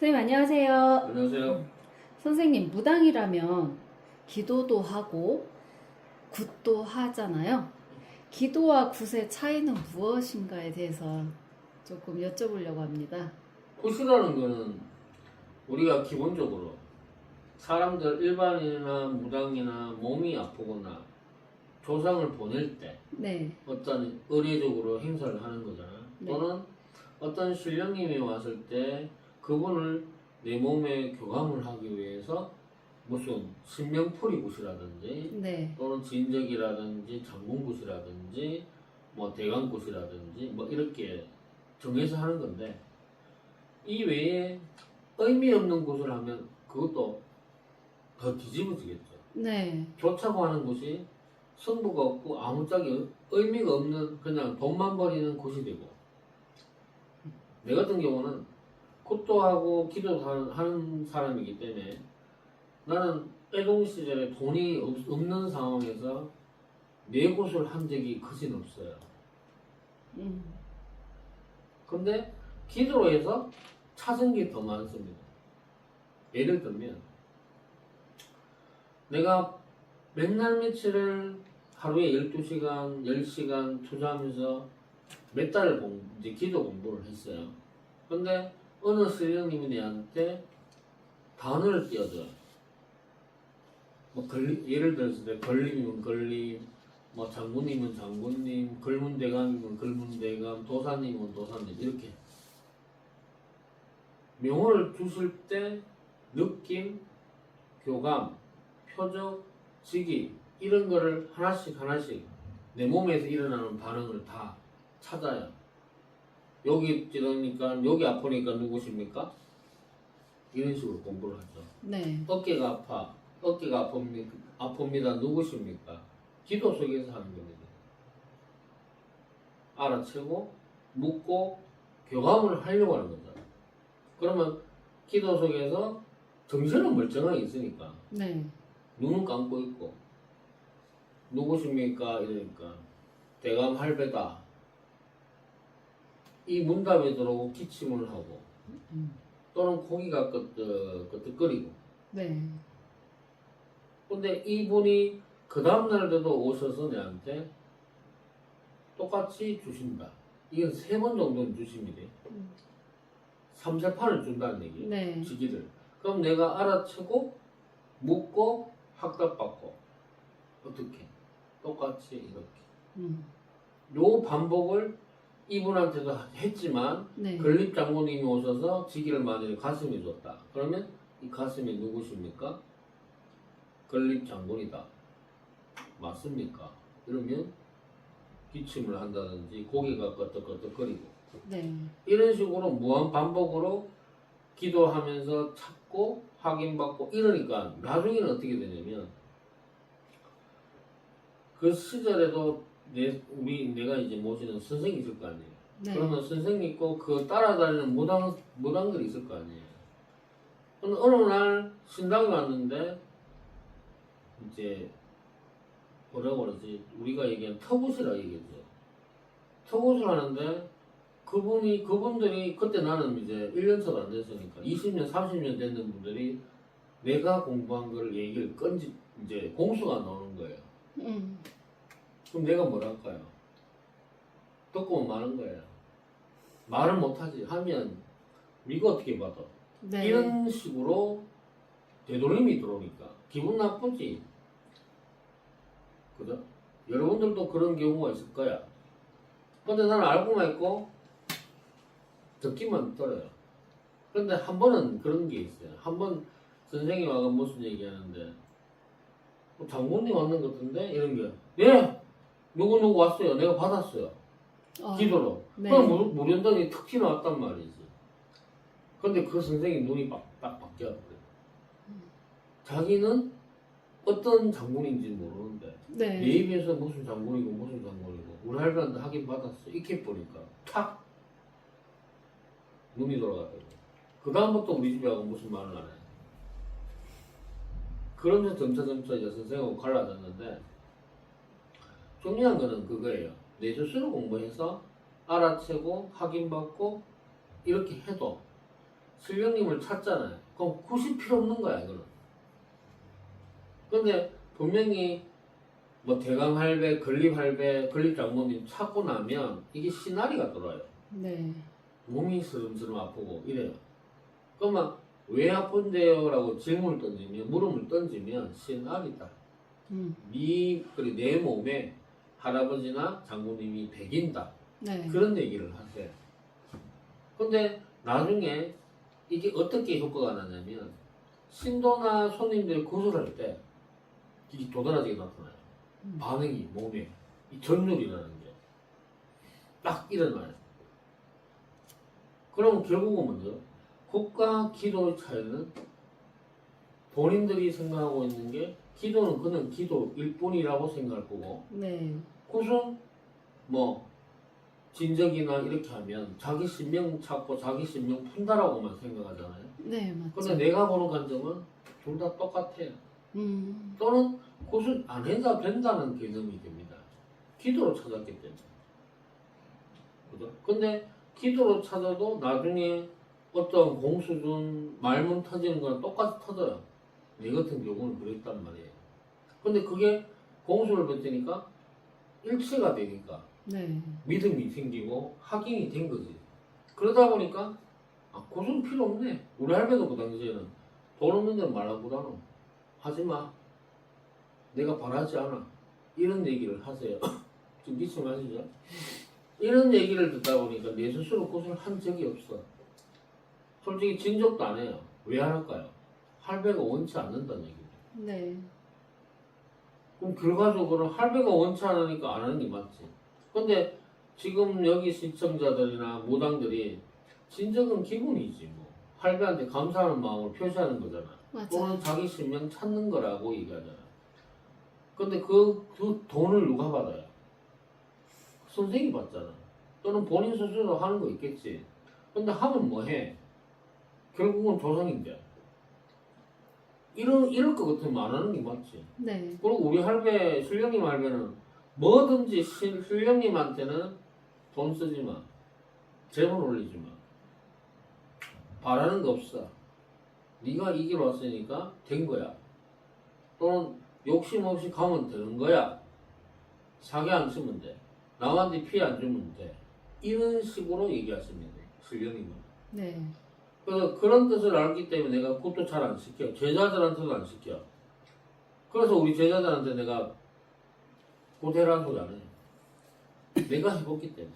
선생님 안녕하세요. 안녕하세요. 선생님 무당이라면 기도도 하고 굿도 하잖아요. 기도와 굿의 차이는 무엇인가에 대해서 조금 여쭤보려고 합니다. 굿이라는 거는 우리가 기본적으로 사람들 일반인이나 무당이나 몸이 아프거나 조상을 보낼 때 네, 어떤 의례적으로 행사를 하는 거잖아. 네. 또는 어떤 신령님이 왔을 때 그분을 내 몸에 교감을 하기 위해서 무슨 신명풀이 굿이라든지 네, 또는 진적이라든지 장군굿이라든지 뭐 대강굿이라든지 뭐 이렇게 정해서 하는 건데, 이 외에 의미 없는 굿을 하면 그것도 더 뒤집어지겠죠. 네, 좋다고 하는 굿이 승부가 없고 아무짝에 의미가 없는 그냥 돈만 버리는 굿이 되고, 내 같은 경우는 굿도 하고 기도도 하는 사람이기 때문에 나는 애동 시절에 돈이 없는 상황에서 내 굿을 한 적이 거진 없어요. 음, 근데 기도로 해서 찾은 게 더 많습니다. 예를 들면 내가 맨날 며칠을 하루에 12시간, 10시간 투자하면서 몇 달을 이제 기도 공부를 했어요. 근데 어느 스님이 내한테 단어를 띄워줘요. 뭐 예를 들어서 걸림이면 걸림, 뭐 장군님은 장군님, 걸문대감이면 걸문대감, 도사님은 도사님, 이렇게 명호를 주실 때 느낌, 교감, 표적, 직위 이런 거를 하나씩 내 몸에서 일어나는 반응을 다 찾아요. 여기 찌르니까, 여기 아프니까 누구십니까? 이런 식으로 공부를 하죠. 네, 어깨가 아파, 어깨가 아픕니다. 누구십니까? 기도 속에서 하는 겁니다. 알아채고 묻고 교감을 하려고 하는 거죠. 그러면 기도 속에서 정신은 멀쩡하게 있으니까 네, 눈은 감고 있고, 누구십니까? 이러니까 대감 할배다, 이 문답에 들어오고 기침을 하고 또는 고기가 끄덕끄덕거리고. 네, 근데 이분이 그 다음날에도 오셔서 내한테 똑같이 주신다. 이건 3번 정도는 주십니다. 3, 4판을 준다는 얘기예요. 네, 지기를. 그럼 내가 알아채고 묻고 확답받고 어떻게? 똑같이 이렇게. 요 반복을 이분한테도 했지만 네, 건립 장군님이 오셔서 지기를 만약에 가슴에 줬다. 그러면 이 가슴이 누구십니까? 건립 장군이다. 맞습니까? 이러면 기침을 한다든지 고개가 끄덕끄덕거리고, 네, 이런 식으로 무한 반복으로 기도하면서 찾고 확인받고 이러니까 나중에는 어떻게 되냐면, 그 시절에도 내가 이제 모시는 선생이 있을 거 아니에요. 네, 그러면 선생님 있고 그 따라다니는 무당들이 있을 거 아니에요. 어느 날 신당에 왔는데 이제 뭐라고 그러지? 우리가 얘기한 터굿이라 얘기하죠. 터굿을 하는데 그분들이 그때 나는 이제 1년차도 안 됐으니까 20년, 30년 됐는 분들이 내가 공부한 걸 얘기를 이제 공수가 나오는 거예요. 그럼 내가 뭘 할까요? 듣고 마는 거예요. 말을 못하지. 하면 네가 어떻게 받아? 네, 이런 식으로 되돌림이 들어오니까 기분 나쁘지. 그죠? 여러분들도 그런 경우가 있을 거야. 근데 나는 알고만 있고 듣기만 들어요. 근데 한 번은 그런 게 있어요. 한 번 선생님이 와가 무슨 얘기하는데, 장군님 왔는 것 같은데? 이런 게, 예! 누구 왔어요. 내가 받았어요. 기도로. 네. 그럼 무련당이 툭 튀어나왔단 말이지. 근데 그 선생님 눈이 딱 바뀌었대. 자기는 어떤 장군인지 모르는데 네, 내 입에서 무슨 장군이고 우리 할배한테 확인 받았어. 이렇게 보니까 탁 눈이 돌아가더라고. 그 다음부터 우리 집에 와서 무슨 말을 안 해. 그러면서 점차 이제 선생님하고 갈라졌는데, 중요한 거는 그거예요. 내 스스로 공부해서 알아채고 확인받고 이렇게 해도 신령님을 찾잖아요. 그럼 굳이 필요 없는 거야, 이거는. 근데 분명히 뭐 대강할배, 건립할배, 건립장모님 찾고 나면 이게 시나리가 돌아요. 네. 몸이 스름스름 아프고 이래요. 그러면 왜 아픈데요? 라고 질문을 던지면, 물음을 던지면 시나리다. 그리고 내 몸에 할아버지나 장모님이 배긴다. 네. 그런 얘기를 하세요. 근데 나중에 이게 어떻게 효과가 나냐면 신도나 손님들이 구슬할 때 이게 도드라지게 나타나요. 반응이 몸에 이 전율이라는 게 딱 일어나요. 그럼 결국은 먼저 굿과 기도의 차이는 본인들이 생각하고 있는 게 기도는 그냥 기도일 뿐이라고 생각할 거고 네. 굿은 뭐 진적이나 이렇게 하면 자기 신명 찾고 자기 신명 푼다라고만 생각하잖아요. 네, 맞죠. 근데 내가 보는 관점은 둘 다 똑같아요. 또는 굿은 안 해도 된다는 개념이 됩니다. 기도로 찾았기 때문에. 그죠? 근데 기도로 찾아도 나중에 어떤 공수준 말문 터지는 거랑 똑같이 터져요. 내 같은 경우는 그랬단 말이에요. 근데 그게 공수를 뱉으니까 일치가 되니까 네. 믿음이 생기고 확인이 된 거지. 그러다 보니까 고수는 필요 없네. 우리 할배도 그 당시에는 돈 없는 데는 말라보다는 하지마. 내가 바라지 않아. 이런 얘기를 하세요. 지금 미씀하시죠? 이런 얘기를 듣다 보니까 내 스스로 고수를 한 적이 없어. 솔직히 진적도 안 해요. 왜 안 할까요? 할배가 원치 않는다는 얘기죠. 네. 그럼 결과적으로 할배가 원치 않으니까 안 하는 게 맞지. 근데 지금 여기 시청자들이나 무당들이 진정은 기분이지 뭐. 할배한테 감사하는 마음을 표시하는 거잖아. 맞아요. 또는 자기 신명 찾는 거라고 얘기하잖아. 근데 그 돈을 누가 받아요? 선생이 받잖아. 또는 본인 스스로 하는 거 있겠지. 근데 하면 뭐 해? 결국은 조상인데. 이럴 것 같으면 안 하는 게 맞지. 네. 그리고 우리 할배, 신령님 할배는 뭐든지 신령님한테는 돈 쓰지 마. 재물 올리지 마. 바라는 거 없어. 네가 이 길 왔으니까 된 거야. 또는 욕심 없이 가면 되는 거야. 사기 안 쓰면 돼. 남한테 피해 안 주면 돼. 이런 식으로 얘기하십니다. 신령님은. 네. 그래서 그런 뜻을 알기 때문에 내가 그것도 잘 안 시켜. 제자들한테도 안 시켜. 그래서 우리 제자들한테 내가 고대라는 소리 안 해. 내가 해봤기 때문에.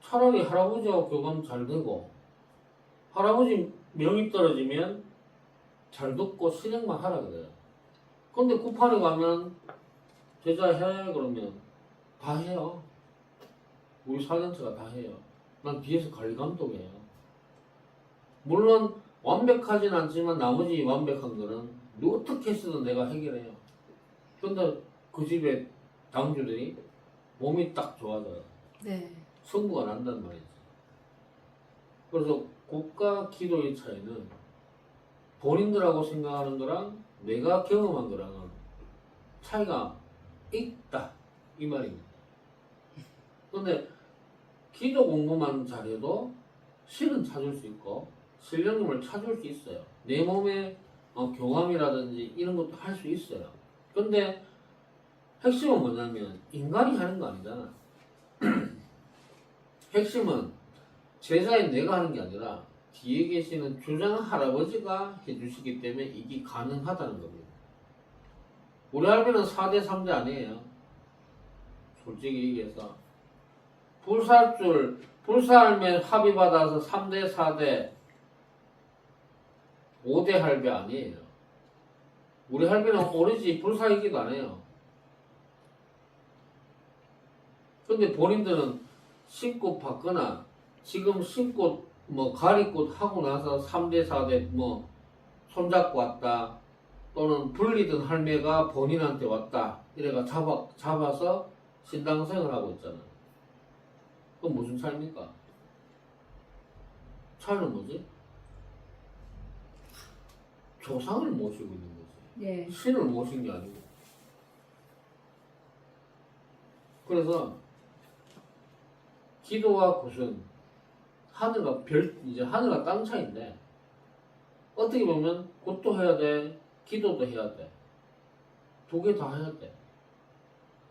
차라리 할아버지하고 교감 잘 되고 할아버지 명이 떨어지면 잘 듣고 실행만 하라 그래요. 근데 구판에 가면 제자 해 그러면 다 해요. 우리 사전체가 다 해요. 난 뒤에서 관리 감독이에요. 물론 완벽하진 않지만 나머지 완벽한 거는 어떻게 해서든 내가 해결해요. 근데 그 집에 당주들이 몸이 딱 좋아져요. 네. 성부가 난단 말이지. 그래서 굿과 기도의 차이는 본인들하고 생각하는 거랑 내가 경험한 거랑은 차이가 있다 이 말입니다. 근데 기도 공부만 잘해도 신은 찾을 수 있고 신령님을 찾을 수 있어요. 내 몸에 교감이라든지 이런 것도 할 수 있어요. 근데 핵심은 뭐냐면 인간이 하는 거 아니잖아. 핵심은 제자인 내가 하는 게 아니라 뒤에 계시는 주장 할아버지가 해주시기 때문에 이게 가능하다는 겁니다. 우리 할배는 4대 3대 아니에요. 솔직히 얘기해서 불사할매 합의받아서 3대 4대 5대 할배 아니에요. 우리 할배는 오리지 불사이기도 안 해요. 근데 본인들은 신꽃 받거나 지금 신꽃 가리꽃 하고 나서 3대 4대 손잡고 왔다 또는 불리던 할매가 본인한테 왔다 이래가 잡아서 신당생을 하고 있잖아요. 그건 무슨 차이입니까? 차이는 뭐지? 조상을 모시고 있는 거지. 예. 신을 모신 게 아니고. 그래서 기도와 굿은 하늘과 이제 하늘과 땅 차이인데, 어떻게 보면 굿도 해야 돼, 기도도 해야 돼. 두 개 다 해야 돼.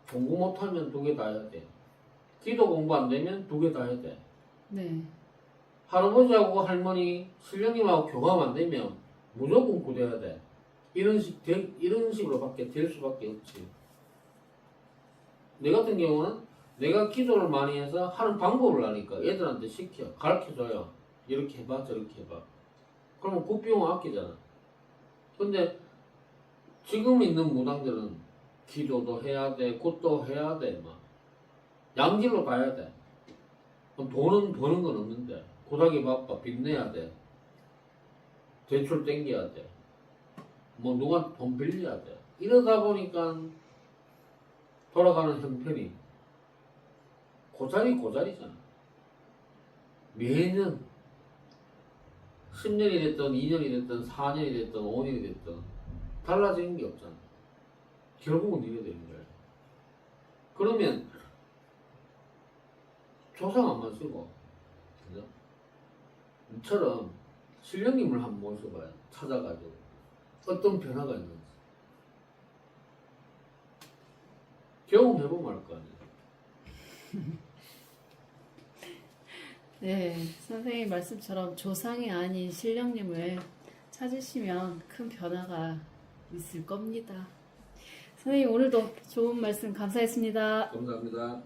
공부 못하면 두 개 다 해야 돼. 기도 공부 안 되면 두 개 다 해야 돼. 네. 할아버지하고 할머니, 신령님하고 교감 안 되면 무조건 구대해야 돼. 이런 식으로밖에 될 수밖에 없지. 내 같은 경우는 내가 기도를 많이 해서 하는 방법을 아니까 애들한테 가르쳐줘요. 이렇게 해봐, 저렇게 해봐. 그러면 그 비용 아끼잖아. 근데 지금 있는 무당들은 기도도 해야 돼, 굿도 해야 돼, 막. 양질로 가야 돼. 그럼 돈은 버는 건 없는데, 고닥이 바빠, 빚내야 돼. 대출 땡겨야 돼. 뭐 누가 돈 빌려야 돼. 이러다 보니까 돌아가는 형편이 고자리잖아. 매년 10년이 됐든 2년이 됐든 4년이 됐든 5년이 됐든 달라지는 게 없잖아. 결국은 이래 되는 거야. 그러면 조상 한번 쓰고, 그죠? 이처럼 신령님을 한번 모셔봐요. 찾아가지고 어떤 변화가 있는지 경험해보면 알 거 아니에요. 네, 선생님 말씀처럼 조상이 아닌 신령님을 찾으시면 큰 변화가 있을 겁니다. 선생님 오늘도 좋은 말씀 감사했습니다. 감사합니다.